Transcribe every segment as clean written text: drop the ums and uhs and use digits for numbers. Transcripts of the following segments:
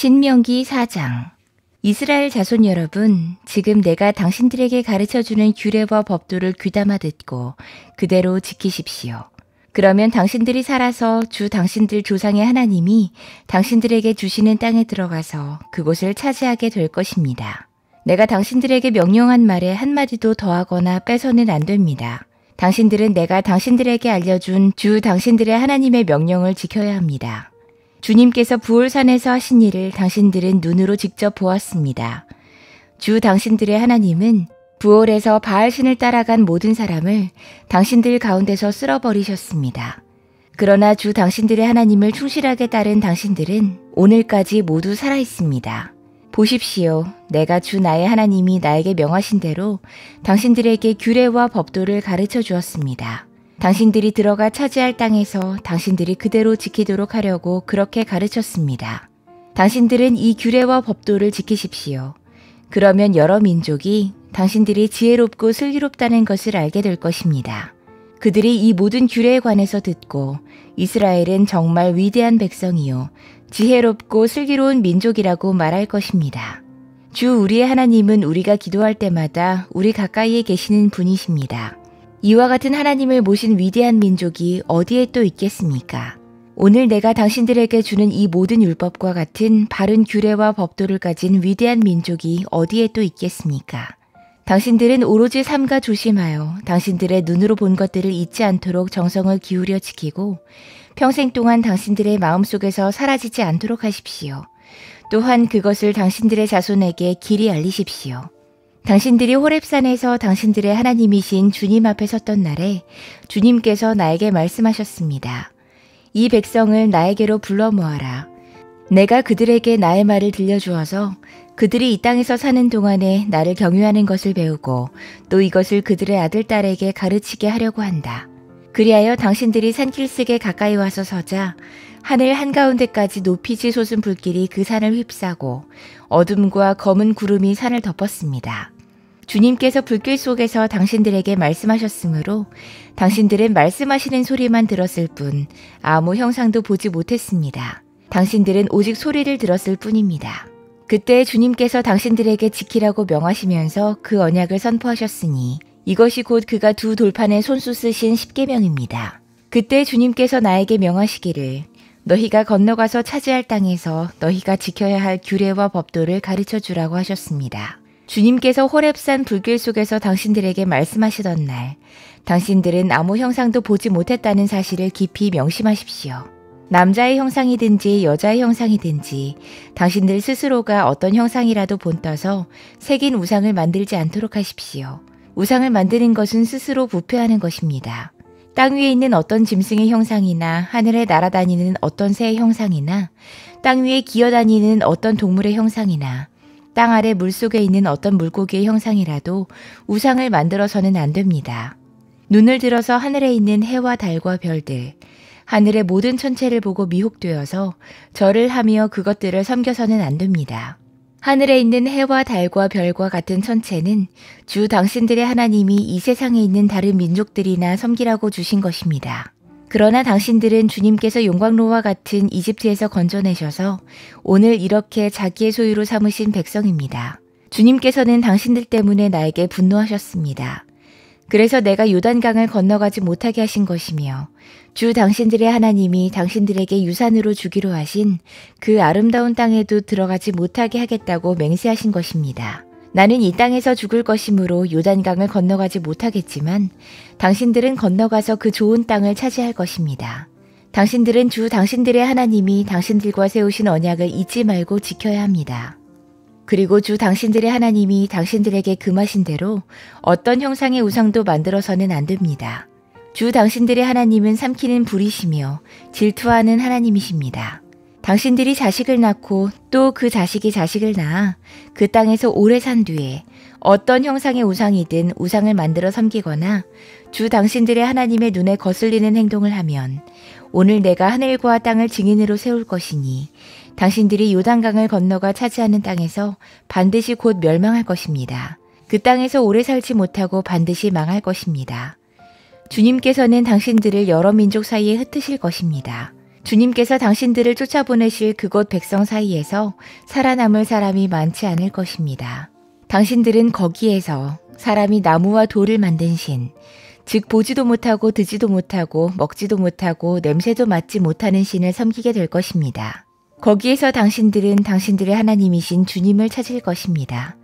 신명기 4장. 이스라엘 자손 여러분, 지금 내가 당신들에게 가르쳐주는 규례와 법도를 귀담아 듣고 그대로 지키십시오. 그러면 당신들이 살아서 주 당신들 조상의 하나님이 당신들에게 주시는 땅에 들어가서 그곳을 차지하게 될 것입니다. 내가 당신들에게 명령한 말에 한마디도 더하거나 빼서는 안 됩니다. 당신들은 내가 당신들에게 알려준 주 당신들의 하나님의 명령을 지켜야 합니다. 주님께서 부올산에서 하신 일을 당신들은 눈으로 직접 보았습니다. 주 당신들의 하나님은 부올에서 바알신을 따라간 모든 사람을 당신들 가운데서 쓸어버리셨습니다. 그러나 주 당신들의 하나님을 충실하게 따른 당신들은 오늘까지 모두 살아있습니다. 보십시오. 내가 주 나의 하나님이 나에게 명하신 대로 당신들에게 규례와 법도를 가르쳐 주었습니다. 당신들이 들어가 차지할 땅에서 당신들이 그대로 지키도록 하려고 그렇게 가르쳤습니다. 당신들은 이 규례와 법도를 지키십시오. 그러면 여러 민족이 당신들이 지혜롭고 슬기롭다는 것을 알게 될 것입니다. 그들이 이 모든 규례에 관해서 듣고 이스라엘은 정말 위대한 백성이요 지혜롭고 슬기로운 민족이라고 말할 것입니다. 주 우리의 하나님은 우리가 기도할 때마다 우리 가까이에 계시는 분이십니다. 이와 같은 하나님을 모신 위대한 민족이 어디에 또 있겠습니까? 오늘 내가 당신들에게 주는 이 모든 율법과 같은 바른 규례와 법도를 가진 위대한 민족이 어디에 또 있겠습니까? 당신들은 오로지 삼가 조심하여 당신들의 눈으로 본 것들을 잊지 않도록 정성을 기울여 지키고 평생 동안 당신들의 마음속에서 사라지지 않도록 하십시오. 또한 그것을 당신들의 자손에게 길이 알리십시오. 당신들이 호렙산에서 당신들의 하나님이신 주님 앞에 섰던 날에 주님께서 나에게 말씀하셨습니다. 이 백성을 나에게로 불러 모아라. 내가 그들에게 나의 말을 들려주어서 그들이 이 땅에서 사는 동안에 나를 경유하는 것을 배우고 또 이것을 그들의 아들, 딸에게 가르치게 하려고 한다. 그리하여 당신들이 산길슭에 가까이 와서 서자 하늘 한가운데까지 높이지 솟은 불길이 그 산을 휩싸고 어둠과 검은 구름이 산을 덮었습니다. 주님께서 불길 속에서 당신들에게 말씀하셨으므로 당신들은 말씀하시는 소리만 들었을 뿐 아무 형상도 보지 못했습니다. 당신들은 오직 소리를 들었을 뿐입니다. 그때 주님께서 당신들에게 지키라고 명하시면서 그 언약을 선포하셨으니 이것이 곧 그가 두 돌판에 손수 쓰신 십계명입니다. 그때 주님께서 나에게 명하시기를 너희가 건너가서 차지할 땅에서 너희가 지켜야 할 규례와 법도를 가르쳐 주라고 하셨습니다. 주님께서 호렙산 불길 속에서 당신들에게 말씀하시던 날 당신들은 아무 형상도 보지 못했다는 사실을 깊이 명심하십시오. 남자의 형상이든지 여자의 형상이든지 당신들 스스로가 어떤 형상이라도 본떠서 새긴 우상을 만들지 않도록 하십시오. 우상을 만드는 것은 스스로 부패하는 것입니다. 땅 위에 있는 어떤 짐승의 형상이나 하늘에 날아다니는 어떤 새의 형상이나 땅 위에 기어다니는 어떤 동물의 형상이나 땅 아래 물속에 있는 어떤 물고기의 형상이라도 우상을 만들어서는 안 됩니다. 눈을 들어서 하늘에 있는 해와 달과 별들, 하늘의 모든 천체를 보고 미혹되어서 절을 하며 그것들을 섬겨서는 안 됩니다. 하늘에 있는 해와 달과 별과 같은 천체는 주 당신들의 하나님이 이 세상에 있는 다른 민족들이나 섬기라고 주신 것입니다. 그러나 당신들은 주님께서 용광로와 같은 이집트에서 건져내셔서 오늘 이렇게 자기의 소유로 삼으신 백성입니다. 주님께서는 당신들 때문에 나에게 분노하셨습니다. 그래서 내가 요단강을 건너가지 못하게 하신 것이며 주 당신들의 하나님이 당신들에게 유산으로 주기로 하신 그 아름다운 땅에도 들어가지 못하게 하겠다고 맹세하신 것입니다. 나는 이 땅에서 죽을 것이므로 요단강을 건너가지 못하겠지만 당신들은 건너가서 그 좋은 땅을 차지할 것입니다. 당신들은 주 당신들의 하나님이 당신들과 세우신 언약을 잊지 말고 지켜야 합니다. 그리고 주 당신들의 하나님이 당신들에게 금하신 대로 어떤 형상의 우상도 만들어서는 안 됩니다. 주 당신들의 하나님은 삼키는 불이시며 질투하는 하나님이십니다. 당신들이 자식을 낳고 또 그 자식이 자식을 낳아 그 땅에서 오래 산 뒤에 어떤 형상의 우상이든 우상을 만들어 섬기거나 주 당신들의 하나님의 눈에 거슬리는 행동을 하면 오늘 내가 하늘과 땅을 증인으로 세울 것이니 당신들이 요단강을 건너가 차지하는 땅에서 반드시 곧 멸망할 것입니다. 그 땅에서 오래 살지 못하고 반드시 망할 것입니다. 주님께서는 당신들을 여러 민족 사이에 흩으실 것입니다. 주님께서 당신들을 쫓아보내실 그곳 백성 사이에서 살아남을 사람이 많지 않을 것입니다. 당신들은 거기에서 사람이 나무와 돌을 만든 신, 즉 보지도 못하고 듣지도 못하고 먹지도 못하고 냄새도 맡지 못하는 신을 섬기게 될 것입니다. 거기에서 당신들은 당신들의 하나님이신 주님을 찾을 것입니다.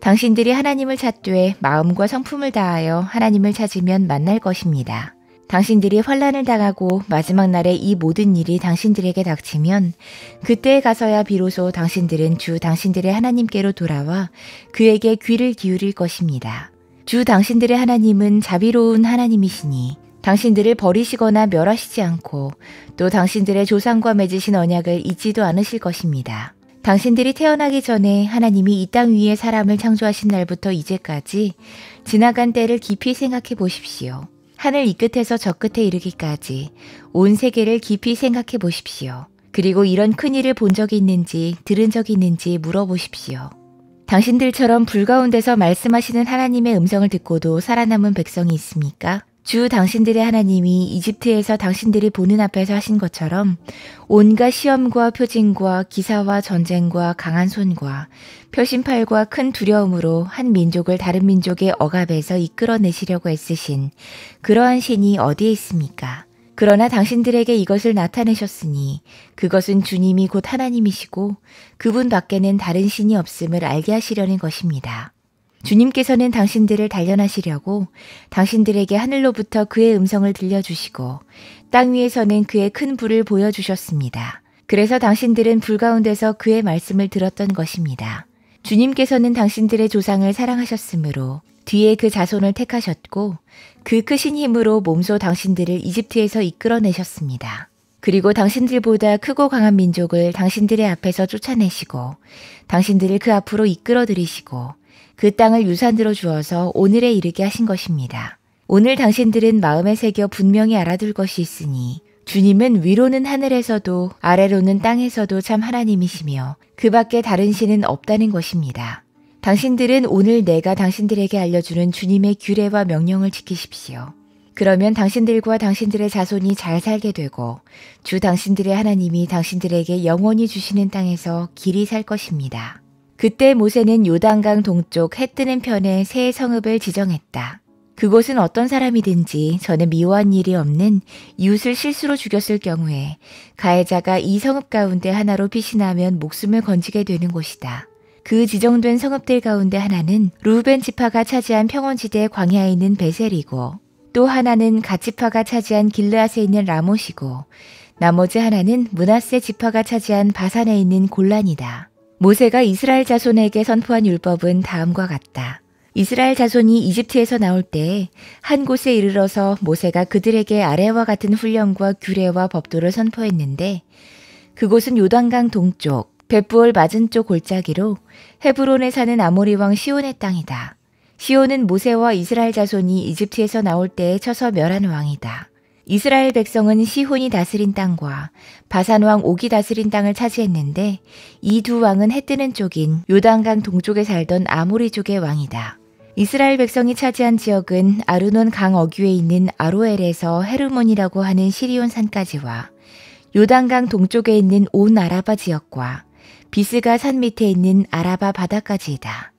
당신들이 하나님을 찾되 마음과 성품을 다하여 하나님을 찾으면 만날 것입니다. 당신들이 환난을 당하고 마지막 날에 이 모든 일이 당신들에게 닥치면 그때에 가서야 비로소 당신들은 주 당신들의 하나님께로 돌아와 그에게 귀를 기울일 것입니다. 주 당신들의 하나님은 자비로운 하나님이시니 당신들을 버리시거나 멸하시지 않고 또 당신들의 조상과 맺으신 언약을 잊지도 않으실 것입니다. 당신들이 태어나기 전에 하나님이 이 땅 위에 사람을 창조하신 날부터 이제까지 지나간 때를 깊이 생각해 보십시오. 하늘 이 끝에서 저 끝에 이르기까지 온 세계를 깊이 생각해 보십시오. 그리고 이런 큰 일을 본 적이 있는지 들은 적이 있는지 물어보십시오. 당신들처럼 불 가운데서 말씀하시는 하나님의 음성을 듣고도 살아남은 백성이 있습니까? 주 당신들의 하나님이 이집트에서 당신들이 보는 앞에서 하신 것처럼 온갖 시험과 표징과 기사와 전쟁과 강한 손과 표심팔과 큰 두려움으로 한 민족을 다른 민족의 억압에서 이끌어내시려고 애쓰신 그러한 신이 어디에 있습니까? 그러나 당신들에게 이것을 나타내셨으니 그것은 주님이 곧 하나님이시고 그분 밖에는 다른 신이 없음을 알게 하시려는 것입니다. 주님께서는 당신들을 단련하시려고 당신들에게 하늘로부터 그의 음성을 들려주시고 땅 위에서는 그의 큰 불을 보여주셨습니다. 그래서 당신들은 불 가운데서 그의 말씀을 들었던 것입니다. 주님께서는 당신들의 조상을 사랑하셨으므로 뒤에 그 자손을 택하셨고 그 크신 힘으로 몸소 당신들을 이집트에서 이끌어내셨습니다. 그리고 당신들보다 크고 강한 민족을 당신들의 앞에서 쫓아내시고 당신들을 그 앞으로 이끌어들이시고 그 땅을 유산으로 주어서 오늘에 이르게 하신 것입니다. 오늘 당신들은 마음에 새겨 분명히 알아둘 것이 있으니 주님은 위로는 하늘에서도 아래로는 땅에서도 참 하나님이시며 그 밖에 다른 신은 없다는 것입니다. 당신들은 오늘 내가 당신들에게 알려주는 주님의 규례와 명령을 지키십시오. 그러면 당신들과 당신들의 자손이 잘 살게 되고 주 당신들의 하나님이 당신들에게 영원히 주시는 땅에서 길이 살 것입니다. 그때 모세는 요단강 동쪽 해 뜨는 편에 새 성읍을 지정했다. 그곳은 어떤 사람이든지 전에 미워한 일이 없는 이웃을 실수로 죽였을 경우에 가해자가 이 성읍 가운데 하나로 피신하면 목숨을 건지게 되는 곳이다. 그 지정된 성읍들 가운데 하나는 루벤 지파가 차지한 평원지대 광야에 있는 베셀이고 또 하나는 갓 지파가 차지한 길르앗에 있는 라못이고 나머지 하나는 므낫세 지파가 차지한 바산에 있는 골란이다. 모세가 이스라엘 자손에게 선포한 율법은 다음과 같다. 이스라엘 자손이 이집트에서 나올 때에 한 곳에 이르러서 모세가 그들에게 아래와 같은 훈령과 규례와 법도를 선포했는데 그곳은 요단강 동쪽 벳부올 맞은쪽 골짜기로 헤브론에 사는 아모리 왕 시온의 땅이다. 시온은 모세와 이스라엘 자손이 이집트에서 나올 때에 쳐서 멸한 왕이다. 이스라엘 백성은 시혼이 다스린 땅과 바산 왕 옥이 다스린 땅을 차지했는데 이 두 왕은 해 뜨는 쪽인 요단강 동쪽에 살던 아모리족의 왕이다. 이스라엘 백성이 차지한 지역은 아르논 강 어귀에 있는 아로엘에서 헤르몬이라고 하는 시리온 산까지와 요단강 동쪽에 있는 온 아라바 지역과 비스가 산 밑에 있는 아라바 바다까지이다.